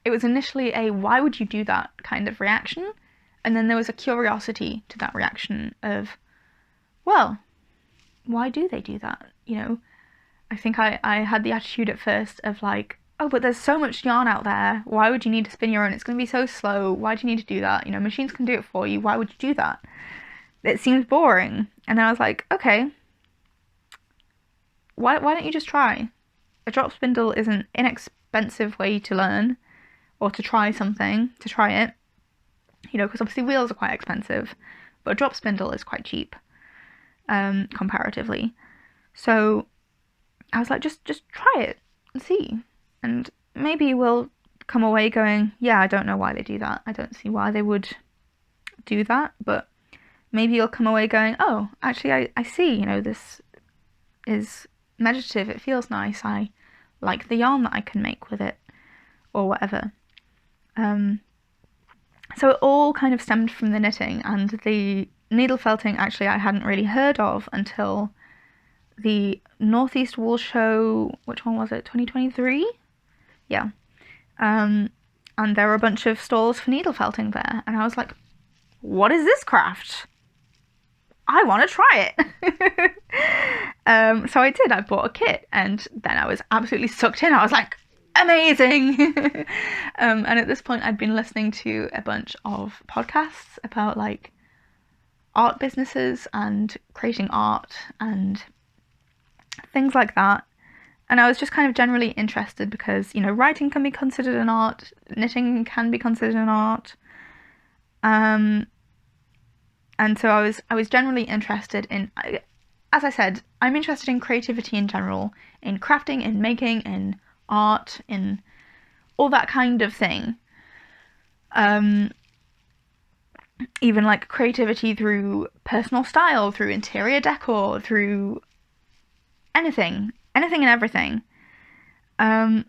it was initially a why would you do that kind of reaction, and then there was a curiosity to that reaction of, well, why do they do that? You know, I think I had the attitude at first of like, oh, but there's so much yarn out there, why would you need to spin your own? It's going to be so slow, why do you need to do that? You know, machines can do it for you, why would you do that? It seems boring. And then I was like, okay, why don't you just try? A drop spindle is an inexpensive way to learn, or to try something, to try it. You know, because obviously wheels are quite expensive, but a drop spindle is quite cheap, comparatively. So I was like, just try it and see. And maybe we'll come away going, yeah, I don't know why they do that. I don't see why they would do that. But maybe you'll come away going, oh, actually, I see, you know, this is meditative. It feels nice. I like the yarn that I can make with it, or whatever. So it all kind of stemmed from the knitting, and the needle felting, actually, I hadn't really heard of until the Northeast Wool Show. Which one was it? 2023? Yeah. And there were a bunch of stalls for needle felting there, and I was like, what is this craft? I want to try it. So I did. I bought a kit, and then I was absolutely sucked in. I was like, amazing. And at this point, I'd been listening to a bunch of podcasts about like art businesses and creating art and things like that. And I was just kind of generally interested, because, you know, writing can be considered an art, knitting can be considered an art. And so I was generally interested in, as I said, I'm interested in creativity in general, in crafting, in making, in art, in all that kind of thing. Even like creativity through personal style, through interior decor, through anything and everything. And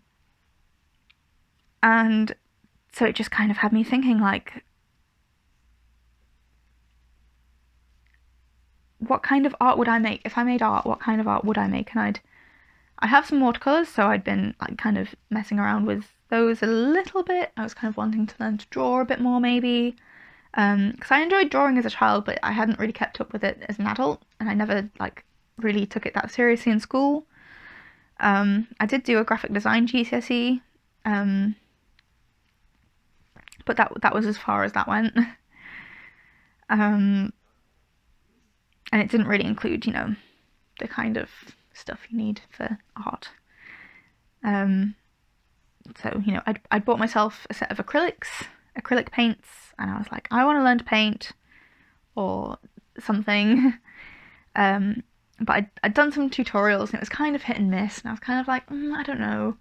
so it just kind of had me thinking, like, what kind of art would I make? If I made art, what kind of art would I make? And I have some watercolors, so I'd been like kind of messing around with those a little bit. I was kind of wanting to learn to draw a bit more, maybe, because I enjoyed drawing as a child, but I hadn't really kept up with it as an adult, and I never like really took it that seriously in school. I did do a graphic design GCSE, but that was as far as that went. And it didn't really include, you know, the kind of stuff you need for art. So, you know, I'd bought myself a set of acrylic paints, and I was like, I want to learn to paint or something. But I'd done some tutorials, and it was kind of hit and miss, and I was kind of like, I don't know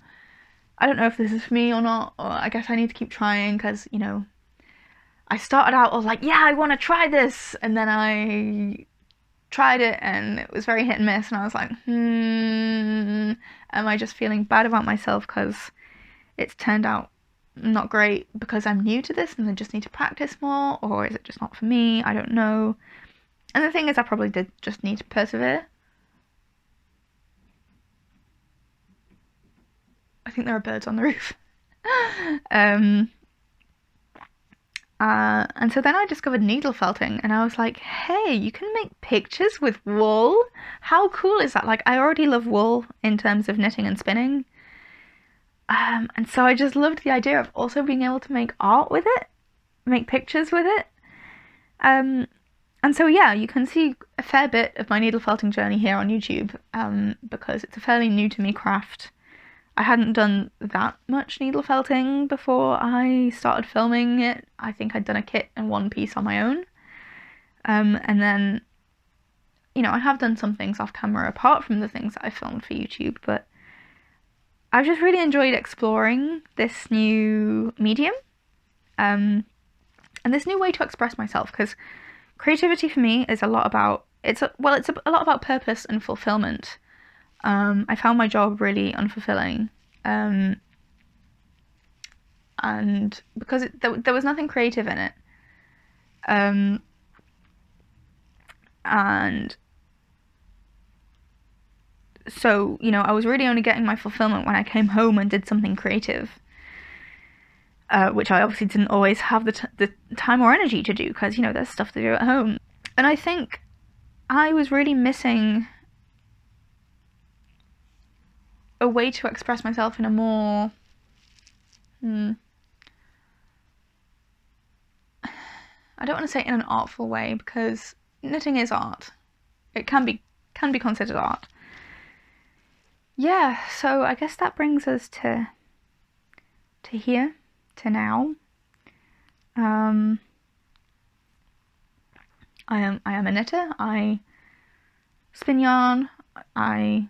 if this is for me or not, or I guess I need to keep trying, because, you know, I started out, I was like, yeah, I want to try this, and then I tried it, and it was very hit and miss, and I was like, am I just feeling bad about myself because it's turned out not great because I'm new to this and I just need to practice more, or is it just not for me? I don't know. And the thing is, I probably did just need to persevere. I think there are birds on the roof. And so then I discovered needle felting, and I was like, hey, you can make pictures with wool? How cool is that? Like, I already love wool in terms of knitting and spinning. And so I just loved the idea of also being able to make art with it, make pictures with it. And so yeah, you can see a fair bit of my needle felting journey here on YouTube, because it's a fairly new to me craft. I hadn't done that much needle felting before I started filming it. I think I'd done a kit and one piece on my own. And then, you know, I have done some things off camera apart from the things that I filmed for YouTube, but I've just really enjoyed exploring this new medium, and this new way to express myself, because creativity for me is a lot about, it's a lot about purpose and fulfillment. I found my job really unfulfilling, and because there was nothing creative in it, and so, you know, I was really only getting my fulfillment when I came home and did something creative, which I obviously didn't always have the time or energy to do, because, you know, there's stuff to do at home. And I think I was really missing a way to express myself in a more I don't want to say in an artful way, because knitting is art. It can be considered art. Yeah, so I guess that brings us to here, to now. I am a knitter. I spin yarn. I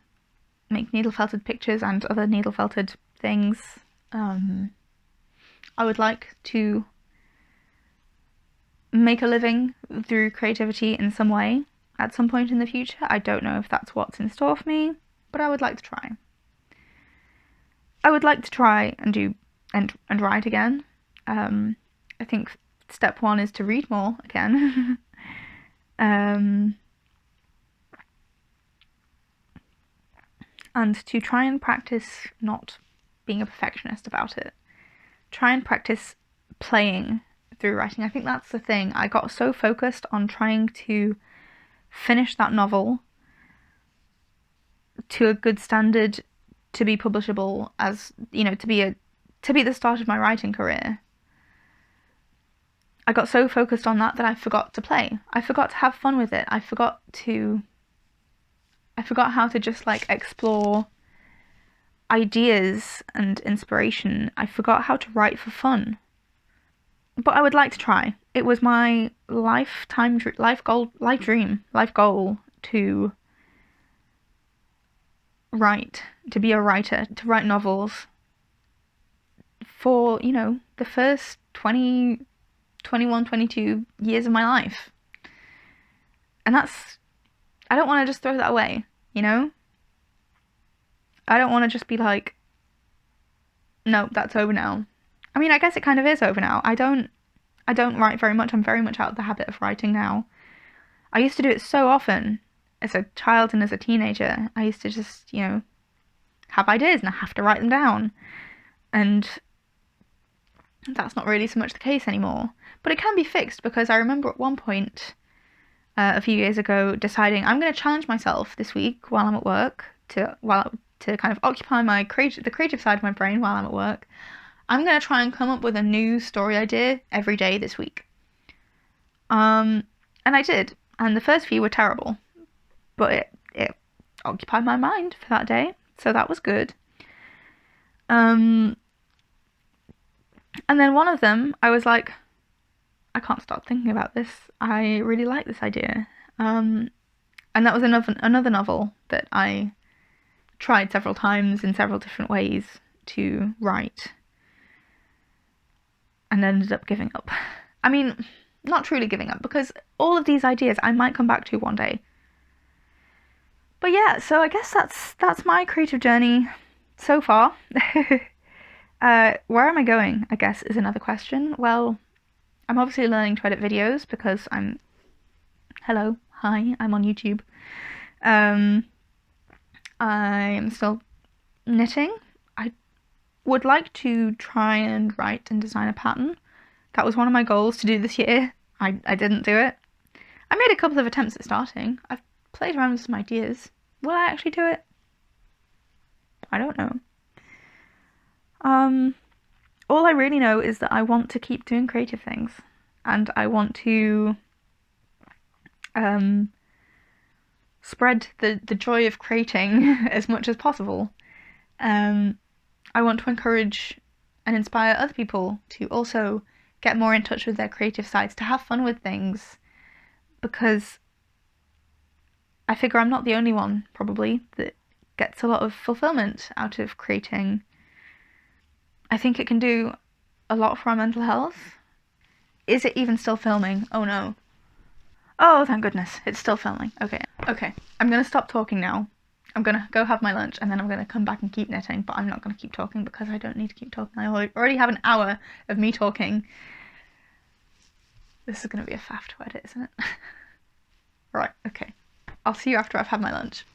make needle felted pictures and other needle felted things. I would like to make a living through creativity in some way at some point in the future. I don't know if that's what's in store for me, but I would like to try. I would like to try and do and write again. I think step one is to read more again. And to try and practice not being a perfectionist about it. Try and practice playing through writing. I think that's the thing. I got so focused on trying to finish that novel to a good standard to be publishable, as, you know, to be the start of my writing career. I got so focused on that I forgot to play. I forgot to have fun with it. I forgot how to just like explore ideas and inspiration. I forgot how to write for fun. But I would like to try. It was my life goal to write, to be a writer, to write novels for, you know, the first 20, 21, 22 years of my life. And that's, I don't want to just throw that away, you know? I don't want to just be like, no, that's over now. I mean, I guess it kind of is over now. I don't write very much. I'm very much out of the habit of writing now. I used to do it so often as a child and as a teenager. I used to just, you know, have ideas and I have to write them down. And that's not really so much the case anymore. But it can be fixed, because I remember at one point a few years ago deciding I'm going to challenge myself this week while I'm at work to kind of occupy the creative side of my brain while I'm at work. I'm going to try and come up with a new story idea every day this week. And I did. And the first few were terrible. But it occupied my mind for that day. So that was good. And then one of them, I was like, I can't stop thinking about this. I really like this idea. And that was another novel that I tried several times in several different ways to write, and ended up giving up. I mean, not truly giving up, because all of these ideas I might come back to one day. But yeah, so I guess that's my creative journey so far. Where am I going, I guess, is another question. Well, I'm obviously learning to edit videos because hello, hi, I'm on YouTube. I'm still knitting. I would like to try and write and design a pattern. That was one of my goals to do this year. I didn't do it. I made a couple of attempts at starting. I've played around with some ideas. Will I actually do it? I don't know. All I really know is that I want to keep doing creative things, and I want to spread the joy of creating as much as possible. I want to encourage and inspire other people to also get more in touch with their creative sides, to have fun with things, because I figure I'm not the only one, probably, that gets a lot of fulfillment out of creating. I think it can do a lot for our mental health. Is it even still filming? Oh no. Oh, thank goodness, it's still filming. Okay, I'm gonna stop talking now. I'm gonna go have my lunch and then I'm gonna come back and keep knitting, but I'm not gonna keep talking because I don't need to keep talking. I already have an hour of me talking. This is gonna be a faff to edit, isn't it? Right, okay. I'll see you after I've had my lunch.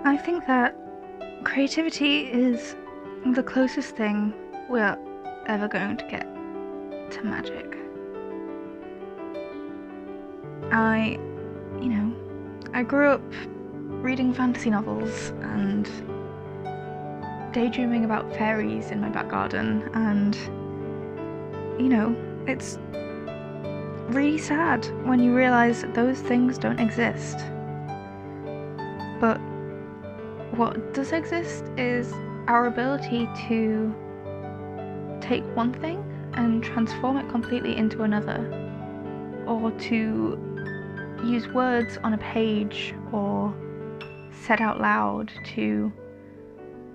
I think that creativity is the closest thing we're ever going to get to magic. I grew up reading fantasy novels and daydreaming about fairies in my back garden, and it's really sad when you realise that those things don't exist. But what does exist is our ability to take one thing and transform it completely into another, or to use words on a page or said out loud to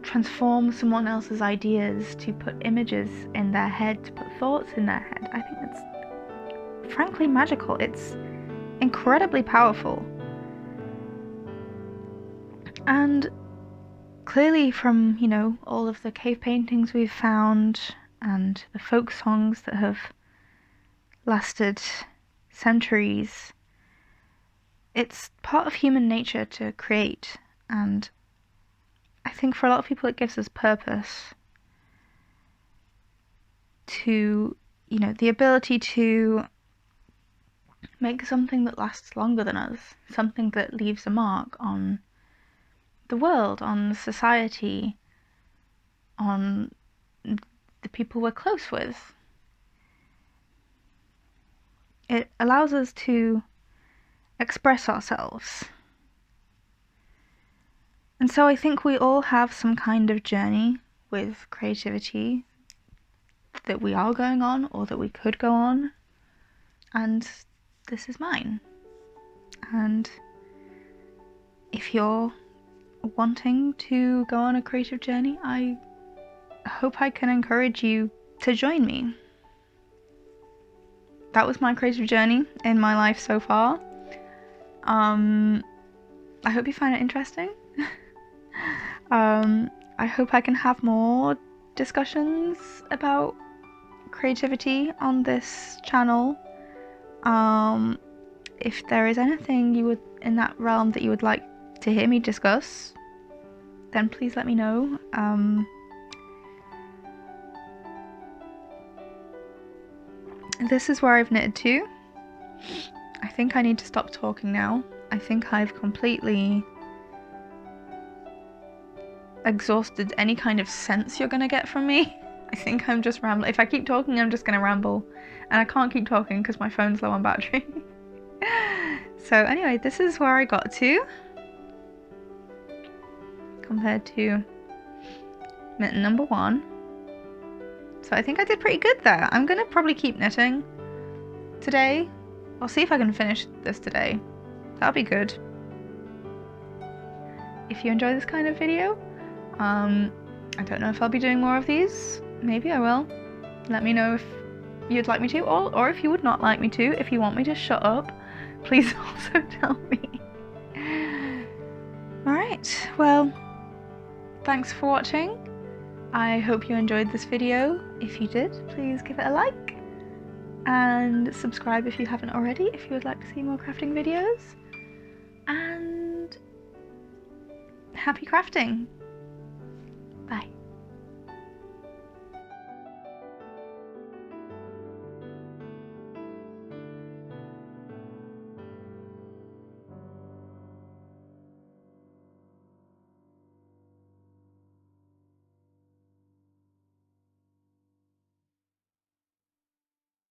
transform someone else's ideas, to put images in their head, to put thoughts in their head. I think it's frankly magical. It's incredibly powerful. And clearly from, all of the cave paintings we've found and the folk songs that have lasted centuries, it's part of human nature to create, and I think for a lot of people it gives us purpose to, the ability to make something that lasts longer than us, something that leaves a mark on the world, on society, on the people we're close with. It allows us to express ourselves. And so I think we all have some kind of journey with creativity that we are going on or that we could go on. And this is mine. And if you're wanting to go on a creative journey, I hope I can encourage you to join me. That was my creative journey in my life so far. I hope you find it interesting. I hope I can have more discussions about creativity on this channel. If there is anything in that realm that you would like to hear me discuss, then please let me know. This is where I've knitted to. I think I need to stop talking now. I think I've completely exhausted any kind of sense you're gonna get from me. I think I'm just rambling. If I keep talking, I'm just gonna ramble, and I can't keep talking because my phone's low on battery. So anyway, this is where I got to compared to mitten number 1. So I think I did pretty good there. I'm gonna probably keep knitting today. I'll see if I can finish this today. That'll be good. If you enjoy this kind of video, I don't know if I'll be doing more of these. Maybe I will. Let me know if you'd like me to, or if you would not like me to. If you want me to shut up, please also tell me. Alright, well, thanks for watching. I hope you enjoyed this video. If you did, please give it a like. And subscribe if you haven't already, if you would like to see more crafting videos. And happy crafting!